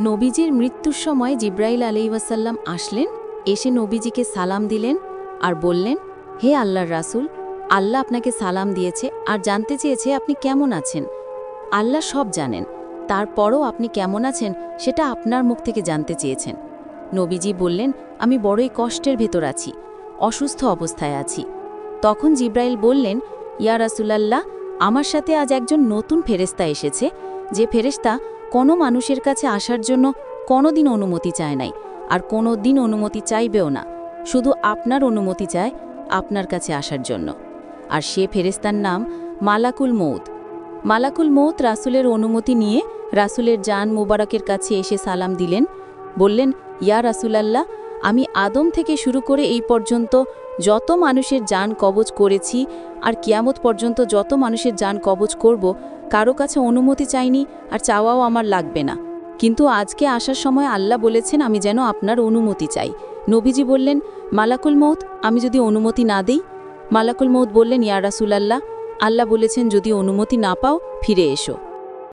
নবীজির মৃত্যুর সময় জিব্রাইল আলাইহিসসালাম আসলেন, এসে নবীজিকে সালাম দিলেন আর বললেন, হে আল্লাহর রাসূল, আল্লাহ আপনাকে সালাম দিয়েছে আর জানতে চেয়েছে আপনি কেমন আছেন। আল্লাহ সব জানেন, তারপরও আপনি কেমন আছেন সেটা আপনার মুখ থেকে জানতে চেয়েছেন। নবীজি বললেন, আমি বড়ই কষ্টের ভেতর আছি, অসুস্থ অবস্থায় আছি। তখন জিব্রাইল বললেন, ইয়া রাসূলাল্লাহ, আমার সাথে আজ একজন নতুন ফেরেশতা এসেছে, যে ফেরেশতা কোনো মানুষের কাছে আসার জন্য কোনোদিন অনুমতি চায় নাই আর কোনো দিন অনুমতি চাইবেও না, শুধু আপনার অনুমতি চায় আপনার কাছে আসার জন্য। আর সে ফেরেশতার নাম মালাকুল মউত। মালাকুল মউত রাসূলের অনুমতি নিয়ে রাসূলের জান মুবারকের কাছে এসে সালাম দিলেন, বললেন, ইয়া রাসূলাল্লাহ, আমি আদম থেকে শুরু করে এই পর্যন্ত যত মানুষের জান কবজ করেছি আর কিয়ামত পর্যন্ত যত মানুষের জান কবজ করব, কারো কাছে অনুমতি চাইনি আর চাওয়াও আমার লাগবে না। কিন্তু আজকে আসার সময় আল্লাহ বলেছেন আমি যেন আপনার অনুমতি চাই। নবীজি বললেন, মালাকুল মউত, আমি যদি অনুমতি না দেই? মালাকুল মউত বললেন, ইয়া রাসূলাল্লাহ, আল্লাহ বলেছেন যদি অনুমতি না পাও ফিরে এসো।